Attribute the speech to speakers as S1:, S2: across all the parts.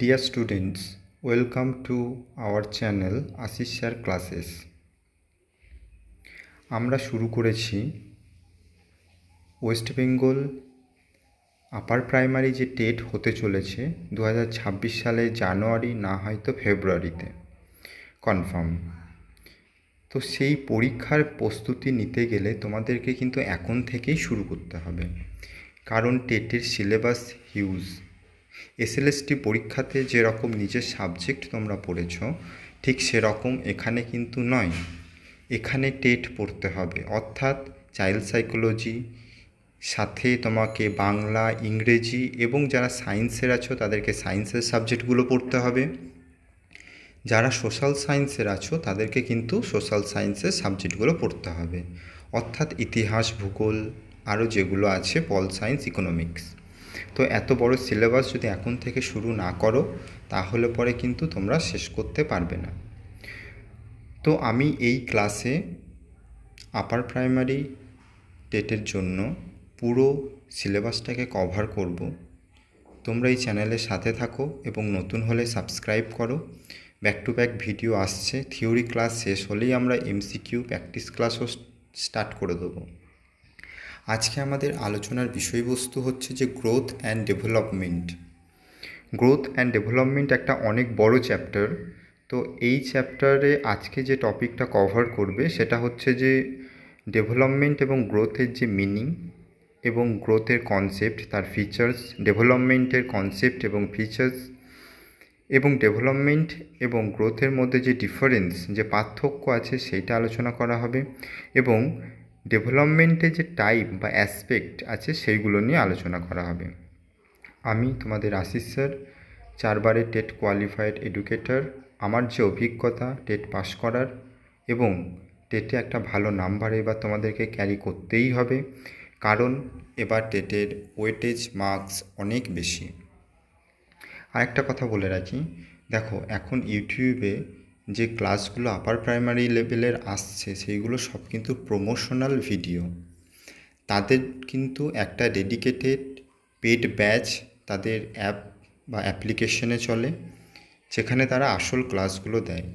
S1: Dear students, welcome to our channel Ashis sir classes. আমরা শুরু করেছি ওয়েস্ট বেঙ্গল আপার প্রাইমারি যে টেট হতে চলেছে 2026 সালে জানুয়ারি, না হয়তো ফেব্রুয়ারিতে কনফার্ম। তো সেই পরীক্ষার প্রস্তুতি নিতে গেলে তোমাদেরকে কিন্তু এখন থেকেই শুরু করতে হবে, কারণ টেটের সিলেবাস হিউজ। এসএলএসটি পরীক্ষাতে যেরকম নিজের সাবজেক্ট তোমরা পড়েছ, ঠিক সেরকম এখানে কিন্তু নয়। এখানে টেট পড়তে হবে, অর্থাৎ চাইল্ড সাইকোলজি, সাথে তোমাকে বাংলা, ইংরেজি এবং যারা সায়েন্সের আছো তাদেরকে সায়েন্সের সাবজেক্টগুলো পড়তে হবে। যারা সোশ্যাল সায়েন্সের আছো তাদেরকে কিন্তু সোশ্যাল সায়েন্সের সাবজেক্টগুলো পড়তে হবে, অর্থাৎ ইতিহাস, ভূগোল, আরও যেগুলো আছে পল সায়েন্স, ইকোনমিক্স। তো এত বড় সিলেবাস যদি এখন থেকে শুরু না করো তাহলে পরে কিন্তু তোমরা শেষ করতে পারবে না। তো আমি এই ক্লাসে আপার প্রাইমারি টেটের জন্য পুরো সিলেবাসটাকে কভার করব। তোমরা এই চ্যানেলের সাথে থাকো এবং নতুন হলে সাবস্ক্রাইব করো। ব্যাক টু ব্যাক ভিডিও আসছে। থিওরি ক্লাস শেষ হলেই আমরা এমসিকিউ প্র্যাকটিস ক্লাসও স্টার্ট করে দেবো। আজকে আমাদের আলোচনার বিষয়বস্তু হচ্ছে যে growth and development. Growth and development একটা অনেক বড় চ্যাপ্টার। তো এই চ্যাপ্টারে আজকে যে টপিকটা কভার করবে সেটা হচ্ছে যে ডেভেলপমেন্ট এবং গ্রোথের যে মিনিং এবং গ্রোথের কনসেপ্ট, তার ফিচার্স, ডেভেলপমেন্টের কনসেপ্ট এবং ফিচার্স, এবং ডেভেলপমেন্ট এবং গ্রোথের মধ্যে যে ডিফারেন্স, যে পার্থক্য আছে সেইটা আলোচনা করা হবে, এবং ডেভেলপমেন্টের যে টাইপ বা অ্যাসপেক্ট আছে সেইগুলো নিয়ে আলোচনা করা হবে। আমি তোমাদের আশিস স্যার, 4 বারের টেট কোয়ালিফাইড এডুকেটর। আমার যে অভিজ্ঞতা টেট পাস করার, এবং টেটে একটা ভালো নাম্বার এবার তোমাদেরকে ক্যারি করতেই হবে, কারণ এবার টেটের ওয়েটেজ মার্কস অনেক বেশি। আরেকটা কথা বলে রাখি, দেখো এখন ইউটিউবে যে ক্লাসগুলো আপার প্রাইমারি লেভেলের আসছে সেইগুলো সব কিন্তু প্রমোশনাল ভিডিও। তাদের কিন্তু একটা ডেডিকেটেড পেড ব্যাচ তাদের অ্যাপ বা অ্যাপ্লিকেশনে চলে, যেখানে তারা আসল ক্লাসগুলো দেয়।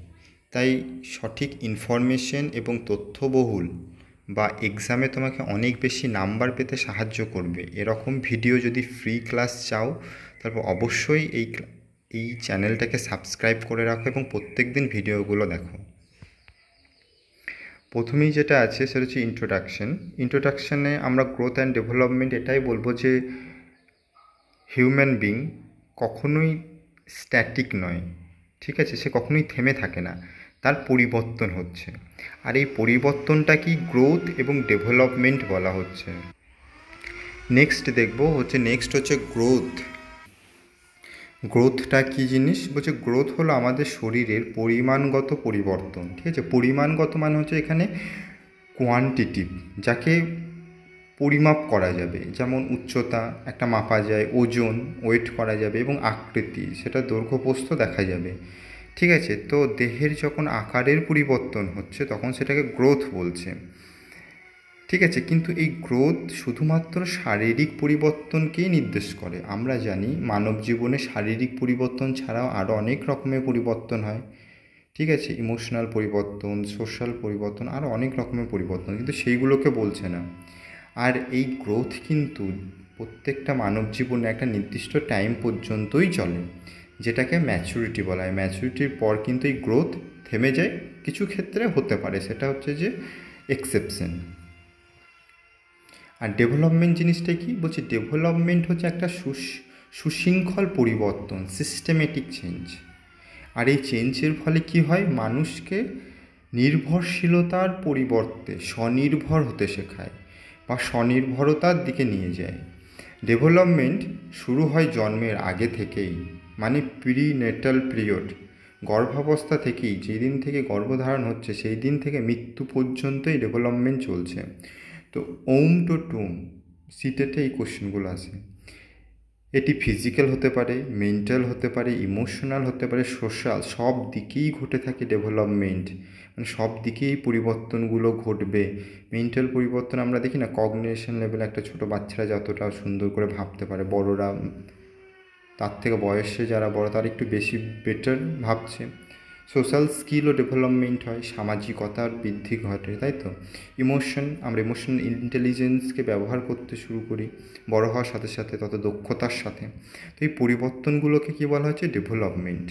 S1: তাই সঠিক ইনফরমেশন এবং তথ্যবহুল বা এক্সামে তোমাকে অনেক বেশি নাম্বার পেতে সাহায্য করবে এরকম ভিডিও যদি ফ্রি ক্লাস চাও, তারপর অবশ্যই এই চ্যানেলটাকে সাবস্ক্রাইব করে রাখো এবং প্রত্যেক দিন ভিডিওগুলো দেখো। প্রথমেই যেটা আছে সেটা হচ্ছে ইন্ট্রোডাকশানে আমরা গ্রোথ অ্যান্ড ডেভেলপমেন্ট এটাই বলবো যে হিউম্যান বিং কখনোই স্ট্যাটিক নয়, ঠিক আছে? সে কখনোই থেমে থাকে না, তার পরিবর্তন হচ্ছে। আর এই পরিবর্তনটা কি গ্রোথ এবং ডেভেলপমেন্ট বলা হচ্ছে। নেক্সট হচ্ছে গ্রোথ। গ্রোথটা কী জিনিস বলছে? গ্রোথ হলো আমাদের শরীরের পরিমাণগত পরিবর্তন, ঠিক আছে? পরিমাণগত মানে হচ্ছে এখানে কোয়ান্টিটিভ, যাকে পরিমাপ করা যাবে, যেমন উচ্চতা একটা মাপা যায়, ওজন ওয়েট করা যাবে, এবং আকৃতি সেটা দৈর্ঘ্য প্রস্থ দেখা যাবে, ঠিক আছে? তো দেহের যখন আকারের পরিবর্তন হচ্ছে তখন সেটাকে গ্রোথ বলছে, ঠিক আছে? কিন্তু এই গ্রোথ শুধুমাত্র শারীরিক পরিবর্তনকেই নির্দেশ করে। আমরা জানি মানব জীবনে শারীরিক পরিবর্তন ছাড়াও আরও অনেক রকমের পরিবর্তন হয়, ঠিক আছে? ইমোশনাল পরিবর্তন, সোশ্যাল পরিবর্তন, আরও অনেক রকমের পরিবর্তন, কিন্তু সেইগুলোকে বলছে না। আর এই গ্রোথ কিন্তু প্রত্যেকটা মানব জীবনে একটা নির্দিষ্ট টাইম পর্যন্তই চলে, যেটাকে ম্যাচুরিটি বলা হয়। ম্যাচুরিটির পর কিন্তু এই গ্রোথ থেমে যায়, কিছু ক্ষেত্রে হতে পারে, সেটা হচ্ছে যে এক্সেপশন। আর ডেভেলপমেন্ট জিনিসটা কি বলছি? ডেভেলপমেন্ট হচ্ছে একটা সুশৃঙ্খল পরিবর্তন, সিস্টেমেটিক চেঞ্জ। আর এই চেঞ্জের ফলে কি হয়? মানুষকে নির্ভরশীলতার পরিবর্তে স্বনির্ভর হতে শেখায় বা স্বনির্ভরতার দিকে নিয়ে যায়। ডেভেলপমেন্ট শুরু হয় জন্মের আগে থেকেই, মানে প্রিনেটাল পিরিয়ড, গর্ভাবস্থা থেকেই, যেদিন থেকে গর্ভধারণ হচ্ছে সেই দিন থেকে মৃত্যু পর্যন্তই ডেভেলপমেন্ট চলছে। তো ওম টু টুম সিটেটে এই কোশ্চেনগুলো আসে। এটি ফিজিক্যাল হতে পারে, মেন্টাল হতে পারে, ইমোশনাল হতে পারে, সোশ্যাল, সব দিকেই ঘটে থাকে ডেভেলপমেন্ট, মানে সব দিকেই পরিবর্তনগুলো ঘটবে। মেন্টাল পরিবর্তন আমরা দেখি না, কগনিশন লেভেলে একটা ছোটো বাচ্চারা যতটা সুন্দর করে ভাবতে পারে, বড়রা তার থেকে বয়সে যারা বড় তারা একটু বেশি বেটার ভাবছে। সোশ্যাল স্কিলও ডেভেলপমেন্ট হয়, সামাজিকতার বৃদ্ধি ঘটে, তাই তো। আমরা ইমোশনাল ইন্টেলিজেন্সকে ব্যবহার করতে শুরু করি বড় হওয়ার সাথে সাথে, তত দক্ষতার সাথে। তো এই পরিবর্তনগুলোকে কী বলা হচ্ছে? ডেভেলপমেন্ট।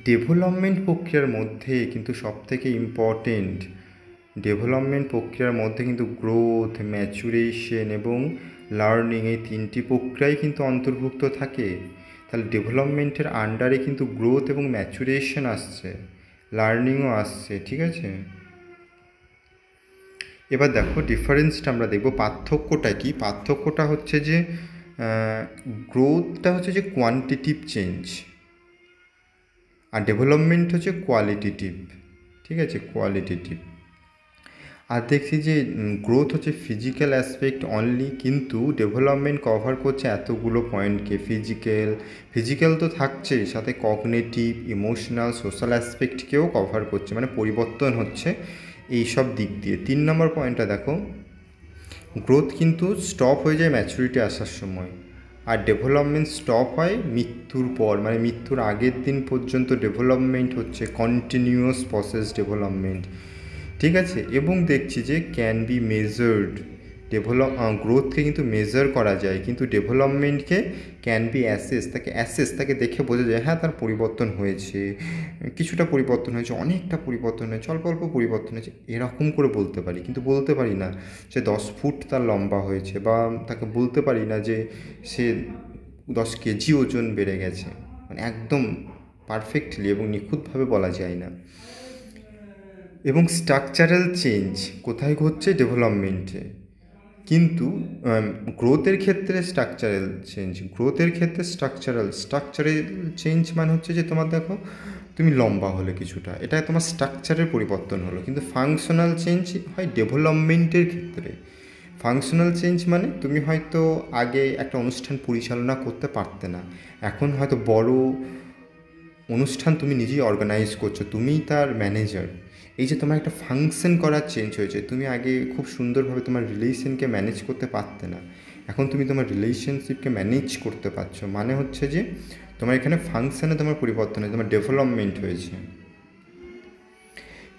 S1: ডেভেলপমেন্ট প্রক্রিয়ার মধ্যে কিন্তু সবথেকে ইম্পর্টেন্ট, ডেভেলপমেন্ট প্রক্রিয়ার মধ্যে কিন্তু গ্রোথ, ম্যাচুরেশন এবং লার্নিং, এই তিনটি প্রক্রিয়াই কিন্তু অন্তর্ভুক্ত থাকে। তাহলে ডেভেলপমেন্টের আন্ডারে কিন্তু গ্রোথ এবং ম্যাচুরেশন আসছে, লার্নিংও আসছে, ঠিক আছে। এবার দেখো ডিফারেন্সটা আমরা দেখব, পার্থক্যটা কি। পার্থক্যটা হচ্ছে যে গ্রোথটা হচ্ছে যে কোয়ান্টিটিভ চেঞ্জ, আর ডেভেলপমেন্ট হচ্ছে কোয়ালিটেটিভ, ঠিক আছে, কোয়ালিটেটিভ। আর দেখছি যে গ্রোথ হচ্ছে ফিজিক্যাল অ্যাসপেক্ট অনলি, কিন্তু ডেভেলপমেন্ট কভার করছে এতগুলো পয়েন্টকে। ফিজিক্যাল তো থাকছেই, সাথে কগনিটিভ, ইমোশনাল, সোশ্যাল অ্যাসপেক্টকেও কভার করছে, মানে পরিবর্তন হচ্ছে এই সব দিক দিয়ে। 3 নম্বর পয়েন্টটা দেখো, গ্রোথ কিন্তু স্টপ হয়ে যায় ম্যাচুরিটি আসার সময়, আর ডেভেলপমেন্ট স্টপ হয় মৃত্যুর পর, মানে মৃত্যুর আগের দিন পর্যন্ত ডেভেলপমেন্ট হচ্ছে, কন্টিনিউয়াস প্রসেস ডেভেলপমেন্ট, ঠিক আছে। এবং দেখছি যে ক্যান বি মেজার্ড, গ্রোথকে কিন্তু মেজার করা যায়, কিন্তু ডেভেলপমেন্টকে ক্যান বি তাকে দেখে বোঝা যায়, হ্যাঁ তার পরিবর্তন হয়েছে, কিছুটা পরিবর্তন হয়েছে, অনেকটা পরিবর্তন হয়েছে, অল্প অল্প পরিবর্তন হয়েছে, এরকম করে বলতে পারি। কিন্তু বলতে পারি না সে 10 ফুট তার লম্বা হয়েছে, বা তাকে বলতে পারি না যে সে 10 কেজি ওজন বেড়ে গেছে, মানে একদম পারফেক্টলি এবং নিখুঁতভাবে বলা যায় না। এবং স্ট্রাকচারাল চেঞ্জ কোথায় ঘটছে? ডেভেলপমেন্টে। কিন্তু গ্রোথের ক্ষেত্রে স্ট্রাকচারাল চেঞ্জ মানে হচ্ছে যে তোমার দেখো তুমি লম্বা হলে কিছুটা, এটা তোমার স্ট্রাকচারের পরিবর্তন হলো। কিন্তু ফাংশনাল চেঞ্জ হয় ডেভেলপমেন্টের ক্ষেত্রে। ফাংশনাল চেঞ্জ মানে তুমি হয়তো আগে একটা অনুষ্ঠান পরিচালনা করতে পারতে না, এখন হয়তো বড় অনুষ্ঠান তুমি নিজেই অর্গানাইজ করছো, তুমিই তার ম্যানেজার। এই যে তোমার একটা ফাংশন করার চেঞ্জ হয়েছে, তুমি আগে খুব সুন্দরভাবে তোমার রিলেশনকে ম্যানেজ করতে পারতে না, এখন তুমি তোমার রিলেশনশিপকে ম্যানেজ করতে পারছো, মানে হচ্ছে যে তোমার এখানে ফাংশনে তোমার পরিবর্তন হয়েছে, তোমার ডেভেলপমেন্ট হয়েছে।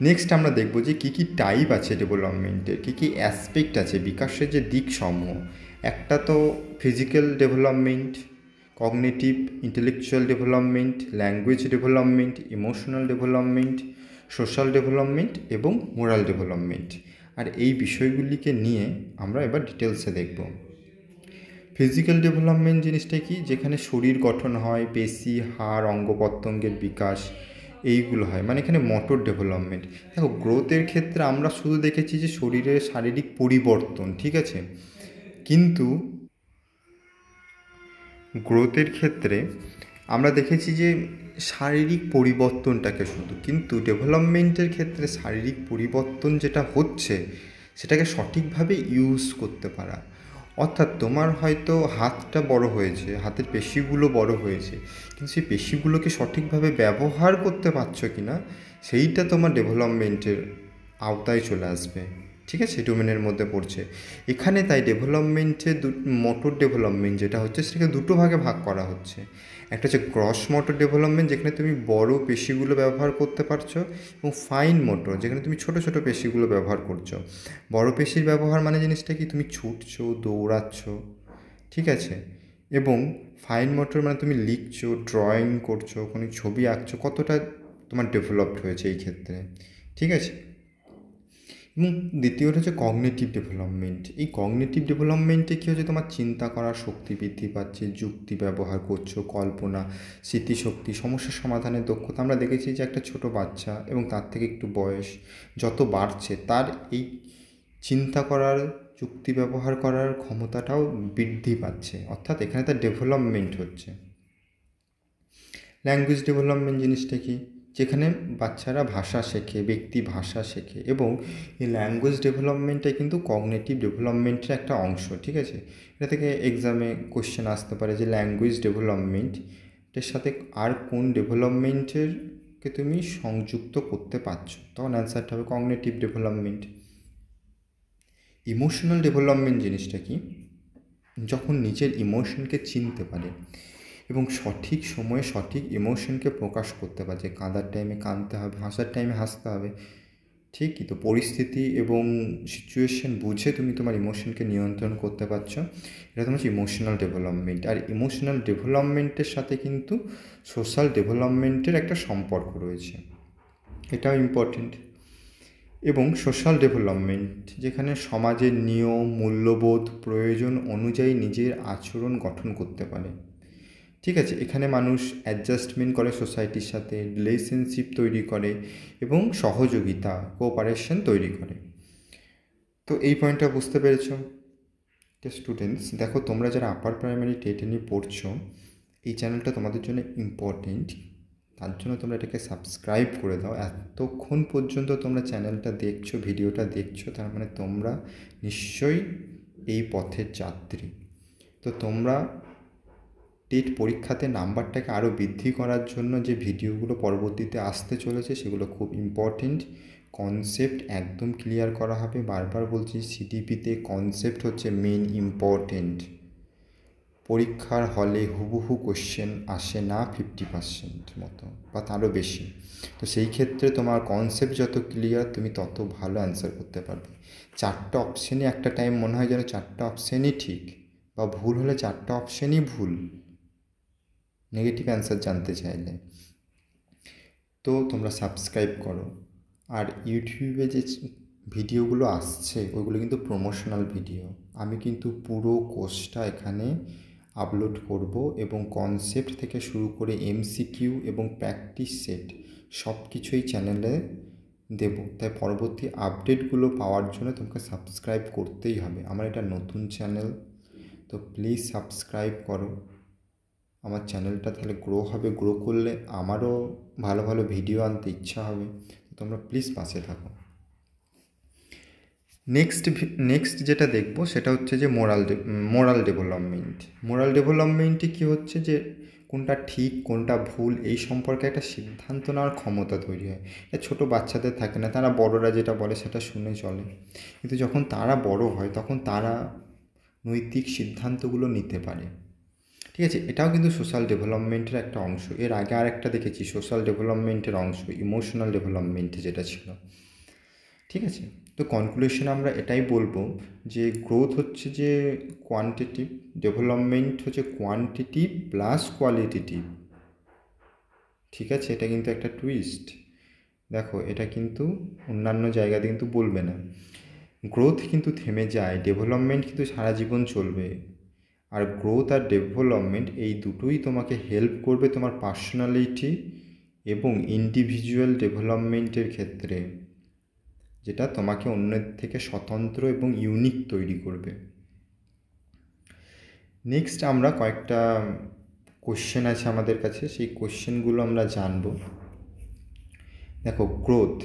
S1: নেক্সট আমরা দেখব যে কী কী টাইপ আছে ডেভেলপমেন্টের, কী কী অ্যাসপেক্ট আছে, বিকাশের যে দিক সমূহ। একটা তো physical development, cognitive intellectual development, language development, emotional development, social development এবং মোরাল ডেভেলপমেন্ট। আর এই বিষয়গুলিকে নিয়ে আমরা এবার ডিটেলসে দেখব। ফিজিক্যাল ডেভেলপমেন্ট জিনিসটা কি? যেখানে শরীর গঠন হয়, পেশি, হাড়, অঙ্গ প্রত্যঙ্গের বিকাশ, এইগুলো হয়, মানে এখানে মোটর ডেভেলপমেন্ট। দেখো গ্রোথের ক্ষেত্রে আমরা শুধু দেখেছি যে শরীরের শারীরিক পরিবর্তন, ঠিক আছে, কিন্তু গ্রোথের ক্ষেত্রে আমরা দেখেছি যে শারীরিক পরিবর্তনটাকে শুধু, কিন্তু ডেভেলপমেন্টের ক্ষেত্রে শারীরিক পরিবর্তন যেটা হচ্ছে সেটাকে সঠিকভাবে ইউজ করতে পারা। অর্থাৎ তোমার হয়তো হাতটা বড় হয়েছে, হাতের পেশিগুলো বড় হয়েছে, কিন্তু সেই পেশিগুলোকে সঠিকভাবে ব্যবহার করতে পারছো কি না, সেইটা তোমার ডেভেলপমেন্টের আওতায় চলে আসবে, ঠিক আছে, ডোমেনের মধ্যে পড়ছে এখানে। তাই ডেভেলপমেন্টে মোটর ডেভেলপমেন্ট যেটা হচ্ছে সেটাকে দুটো ভাগে ভাগ করা হচ্ছে। একটা হচ্ছে গ্রস মোটর ডেভেলপমেন্ট, যেখানে তুমি বড় পেশিগুলো ব্যবহার করতে পারছো, এবং ফাইন মোটর, যেখানে তুমি ছোট ছোট পেশিগুলো ব্যবহার করছো। বড় পেশির ব্যবহার মানে জিনিসটা কি? তুমি ছুটছো, দৌড়াচ্ছ, ঠিক আছে, এবং ফাইন মোটর মানে তুমি লিখছো, ড্রয়িং করছো, কোনো ছবি আঁকছো, কতটা তোমার ডেভেলপড হয়েছে এই ক্ষেত্রে, ঠিক আছে। এবং দ্বিতীয়টা হচ্ছে কগনিটিভ ডেভেলপমেন্ট। এই কগনিটিভ ডেভেলপমেন্টে কী হচ্ছে? তোমার চিন্তা করার শক্তি বৃদ্ধি পাচ্ছে, যুক্তি ব্যবহার করছো, কল্পনা, স্মৃতিশক্তি, সমস্যা সমাধানের দক্ষতা। আমরা দেখেছি যে একটা ছোট বাচ্চা এবং তার থেকে একটু বয়স যত বাড়ছে, তার এই চিন্তা করার, যুক্তি ব্যবহার করার ক্ষমতাটাও বৃদ্ধি পাচ্ছে, অর্থাৎ এখানে তার ডেভেলপমেন্ট হচ্ছে। ল্যাঙ্গুয়েজ ডেভেলপমেন্ট জিনিসটা কি? যেখানে বাচ্চারা ভাষা শেখে, ব্যক্তি ভাষা শেখে, এবং এই ল্যাঙ্গুয়েজ ডেভেলপমেন্টটা কিন্তু কগনিটিভ ডেভেলপমেন্টের একটা অংশ, ঠিক আছে। এটা থেকে এক্সামে কোশ্চেন আসতে পারে যে ল্যাঙ্গুয়েজ ডেভেলপমেন্টের সাথে আর কোন ডেভেলপমেন্টেরকে তুমি সংযুক্ত করতে পারছো, তখন অ্যান্সারটা হবে কগনিটিভ ডেভেলপমেন্ট। ইমোশনাল ডেভেলপমেন্ট জিনিসটা কি? যখন নিজের ইমোশনকে চিনতে পারে, এবং সঠিক সময়ে সঠিক ইমোশনকে প্রকাশ করতে পারছে। কাঁদার টাইমে কাঁদতে হবে, হাসার টাইমে হাসতে হবে, ঠিকই তো। পরিস্থিতি এবং সিচুয়েশন বুঝে তুমি তোমার ইমোশনকে নিয়ন্ত্রণ করতে পারছো, এটা তোমার হচ্ছে ইমোশনাল ডেভেলপমেন্ট। আর ইমোশনাল ডেভেলপমেন্টের সাথে কিন্তু সোশ্যাল ডেভেলপমেন্টের একটা সম্পর্ক রয়েছে, এটাও ইম্পর্টেন্ট। এবং সোশ্যাল ডেভেলপমেন্ট যেখানে সমাজের নিয়ম, মূল্যবোধ, প্রয়োজন অনুযায়ী নিজের আচরণ গঠন করতে পারে, ঠিক আছে। এখানে মানুষ অ্যাডজাস্টমেন্ট করে সোসাইটির সাথে, রিলেশনশিপ তৈরি করে এবং সহযোগিতা, কোঅপারেশন তৈরি করে। তো এই পয়েন্টটা বুঝতে পেরেছো? স্টুডেন্টস দেখো, তোমরা যারা আপার প্রাইমারি টেটে নিয়ে পড়ছো, এই চ্যানেলটা তোমাদের জন্য ইম্পর্টেন্ট, তার জন্য তোমরা এটাকে সাবস্ক্রাইব করে দাও। এতক্ষণ পর্যন্ত তোমরা চ্যানেলটা দেখছো, ভিডিওটা দেখছো, তার মানে তোমরা নিশ্চয়ই এই পথের যাত্রী। তো তোমরা টেট পরীক্ষাতে নাম্বারটাকে আরও বৃদ্ধি করার জন্য যে ভিডিওগুলো পরবর্তীতে আসতে চলেছে সেগুলো খুব ইম্পর্টেন্ট। কনসেপ্ট একদম ক্লিয়ার করা হবে। বারবার বলছি, সিডিপিতে কনসেপ্ট হচ্ছে মেন ইম্পর্টেন্ট। পরীক্ষার হলে হুবহু কোশ্চেন আসে না 50% মতো বা তারও বেশি। তো সেই ক্ষেত্রে তোমার কনসেপ্ট যত ক্লিয়ার, তুমি তত ভালো অ্যান্সার করতে পারবে। 4টা অপশানই একটা টাইম মনে হয় যেন 4টা অপশানই ঠিক, বা ভুল হলে 4টা অপশানই ভুল, নেগেটিভ অ্যান্সার জানতে চাইলে। তো তোমরা সাবস্ক্রাইব করো। আর ইউটিউবে যে ভিডিওগুলো আসছে ওইগুলো কিন্তু প্রমোশনাল ভিডিও। আমি কিন্তু পুরো কোর্সটা এখানে আপলোড করব এবং কনসেপ্ট থেকে শুরু করে এমসিকিউ এবং প্র্যাকটিস সেট সব কিছুই চ্যানেলে দেব। তাই পরবর্তী আপডেটগুলো পাওয়ার জন্য তোমাকে সাবস্ক্রাইব করতেই হবে। আমার এটা নতুন চ্যানেল, তো প্লিজ সাবস্ক্রাইব করো। আমার চ্যানেলটা তাহলে গ্রো হবে, গ্রো করলে আমারও ভালো ভালো ভিডিও আনতে ইচ্ছা হবে। তোমরা প্লিজ পাশে থাকো। নেক্সট যেটা দেখব সেটা হচ্ছে যে মোরাল ডেভেলপমেন্ট। মোরাল ডেভেলপমেন্টে কী হচ্ছে যে কোনটা ঠিক কোনটা ভুল এই সম্পর্কে একটা সিদ্ধান্ত নেওয়ার ক্ষমতা তৈরি হয়। এটা ছোটো বাচ্চাদের থাকে না, তারা বড়রা যেটা বলে সেটা শুনে চলে, কিন্তু যখন তারা বড় হয় তখন তারা নৈতিক সিদ্ধান্তগুলো নিতে পারে, ঠিক আছে। এটাও কিন্তু সোশ্যাল ডেভেলপমেন্টের একটা অংশ। এর আগে আরেকটা দেখেছি সোশ্যাল ডেভেলপমেন্টের অংশ, ইমোশনাল ডেভেলপমেন্টে যেটা ছিল, ঠিক আছে। তো কনক্লুশনে আমরা এটাই বলবো যে গ্রোথ হচ্ছে যে কোয়ান্টিটিভ, ডেভেলপমেন্ট হচ্ছে কোয়ান্টিটিভ প্লাস কোয়ালিটিটিভ, ঠিক আছে। এটা কিন্তু একটা টুইস্ট, দেখো এটা কিন্তু অন্যান্য জায়গাতে কিন্তু বলবে না। গ্রোথ কিন্তু থেমে যায়, ডেভেলপমেন্ট কিন্তু সারা জীবন চলবে। আর গ্রোথ আর ডেভেলপমেন্ট এই দুটোই তোমাকে হেল্প করবে তোমার পার্সোনালিটি এবং ইন্ডিভিজুয়াল ডেভেলপমেন্টের ক্ষেত্রে, যেটা তোমাকে অন্যের থেকে স্বতন্ত্র এবং ইউনিক তৈরি করবে। নেক্সট আমরা কয়েকটা কোশ্চেন আছে আমাদের কাছে, সেই কোশ্চেনগুলো আমরা জানব। দেখো, গ্রোথ,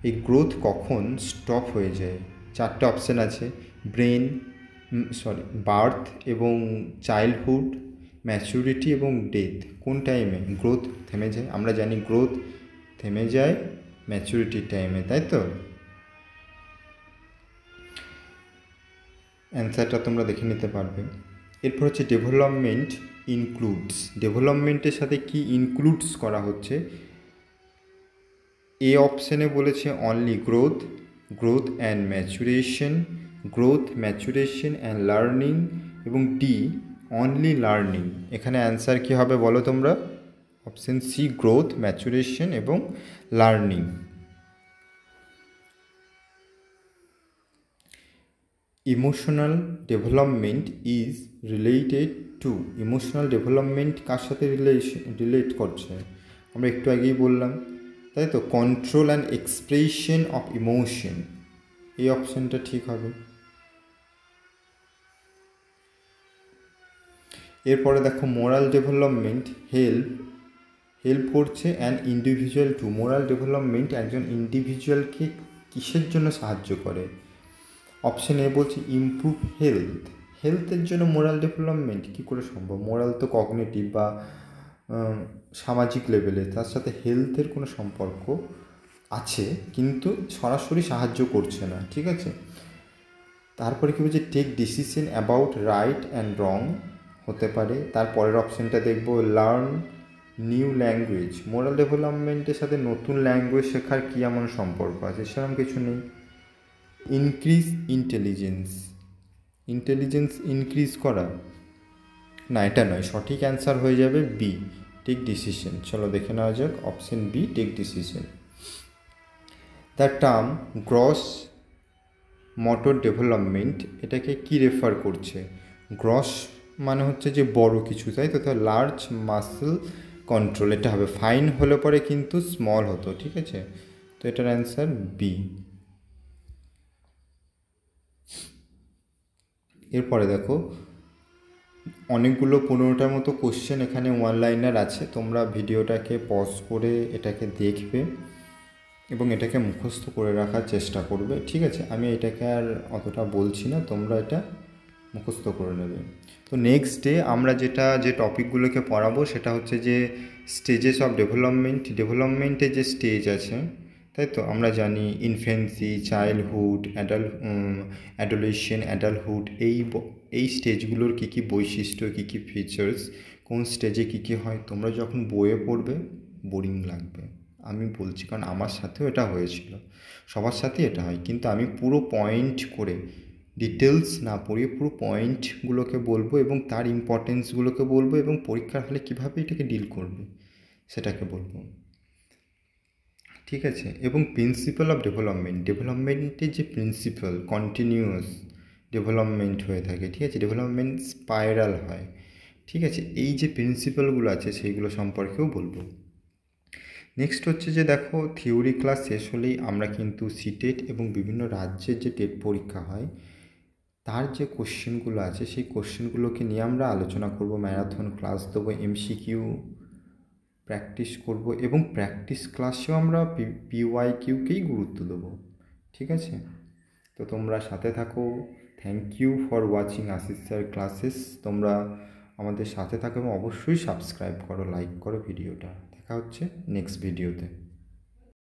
S1: এই গ্রোথ কখন স্টপ হয়ে যায়? 4টে অপশান আছে, বার্থ এবং চাইল্ডহুড, ম্যাচুরিটি এবং ডেথ। কোন টাইমে গ্রোথ থেমে যায়? আমরা জানি গ্রোথ থেমে যায় ম্যাচুরিটির টাইমে, তাই তো? অ্যান্সারটা তোমরা দেখে নিতে পারবে। এরপর হচ্ছে ডেভেলপমেন্ট ইনক্লুডস, ডেভেলপমেন্টের সাথে কি ইনক্লুডস করা হচ্ছে? এ অপশানে বলেছে only growth, growth and maturation, growth, maturation and learning, এবং ডি অনলি লার্নিং। এখানে অ্যান্সার কী হবে বলো তোমরা? অপশান সি, গ্রোথ, ম্যাচুরেশন এবং learning. Emotional development is related to, emotional development কার সাথে রিলেট করছে? আমরা একটু আগেই বললাম, তাই তো, control and expression of emotion, এই অপশানটা ঠিক হবে। এরপরে দেখো, মোরাল ডেভেলপমেন্ট হেল্প করছে an individual to, moral development একজন ইন্ডিভিজুয়ালকে কিসের জন্য সাহায্য করে? অপশান এ বলছে ইমপ্রুভ হেলথের জন্য মোরাল ডেভেলপমেন্ট কী করে সম্ভব? মোরাল তো কগনিটিভ বা সামাজিক লেভেলে, তার সাথে হেলথের কোনো সম্পর্ক আছে কিন্তু সরাসরি সাহায্য করছে না, ঠিক আছে। তারপরে কী বলছে, take decision about right and wrong, হতে পারে। তারপরের অপশানটা দেখব লার্ন নিউ ল্যাঙ্গুয়েজ। মোরাল ডেভেলপমেন্টের সাথে নতুন ল্যাঙ্গুয়েজ শেখার কী এমন সম্পর্ক আছে? সেরকম কিছু নেই। ইনক্রিজ ইন্টেলিজেন্স ইনক্রিজ করা, না এটা নয়, সঠিক অ্যান্সার হয়ে যাবে বি, টেক ডিসিশন। চলো দেখে নেওয়া যাক, option B, take decision. The term gross motor development এটাকে কি রেফার করছে? গ্রস মানে হচ্ছে যে বড় কিছু, তাই তো, লার্জ মাসেল কন্ট্রোল এটা হবে। ফাইন হলে পরে কিন্তু স্মল হতো, ঠিক আছে, তো এটার অ্যান্সার বি। এরপরে দেখো অনেকগুলো 15টার মতো কোশ্চেন এখানে ওয়ান লাইনার আছে। তোমরা ভিডিওটাকে পজ করে এটাকে দেখবে এবং এটাকে মুখস্থ করে রাখার চেষ্টা করবে, ঠিক আছে। আমি এটাকে আর অতটা বলছি না, তোমরা এটা মুখস্থ করে নেবে। তো নেক্সট ডে আমরা যে টপিকগুলোকে পড়াবো সেটা হচ্ছে যে স্টেজেস অফ ডেভেলপমেন্টের যে স্টেজ আছে, তাই তো, আমরা জানি ইনফেন্সি, চাইল্ডহুড, অ্যাডোলেশন, অ্যাডাল্টহুড, এই স্টেজগুলোর কী কী বৈশিষ্ট্য, কী কী ফিচার্স, কোন স্টেজে কী কী হয়, তোমরা যখন বইয়ে পড়বে বোরিং লাগবে, আমি বলছি, কারণ আমার সাথেও এটা হয়েছিল, সবার সাথেই এটা হয়। কিন্তু আমি পুরো পয়েন্ট করে ডিটেলস না পড়িয়ে পুরো পয়েন্টগুলোকে বলবো এবং তার ইম্পর্টেন্সগুলোকে বলবো এবং পরীক্ষার হলে কীভাবে এটাকে ডিল করবে সেটাকে বলবো, ঠিক আছে। এবং প্রিন্সিপাল অফ ডেভেলপমেন্টের যে প্রিন্সিপাল, কন্টিনিউয়াস ডেভেলপমেন্ট হয়ে থাকে, ঠিক আছে, ডেভেলপমেন্ট স্পাইরাল হয়, ঠিক আছে, এই যে প্রিন্সিপালগুলো আছে সেইগুলো সম্পর্কেও বলবো। নেক্সট হচ্ছে যে দেখো থিওরি ক্লাস শেষ হলেই আমরা কিন্তু সিটেট এবং বিভিন্ন রাজ্যের যে টেট পরীক্ষা হয় তার যে কোশ্চেনগুলো আছে সেই কোশ্চেনগুলোকে নিয়ে আমরা আলোচনা করব, ম্যারাথন ক্লাস দেবো, এমসিকিউ প্র্যাকটিস করব এবং প্র্যাকটিস ক্লাসেও আমরা পিওয়াইকিউকেই গুরুত্ব দেবো, ঠিক আছে। তো তোমরা সাথে থাকো। Thank you for watching Ashis sir classes. তোমরা আমাদের সাথে থাকো এবং অবশ্যই সাবস্ক্রাইব করো, লাইক করো ভিডিওটা। দেখা হচ্ছে নেক্সট ভিডিওতে।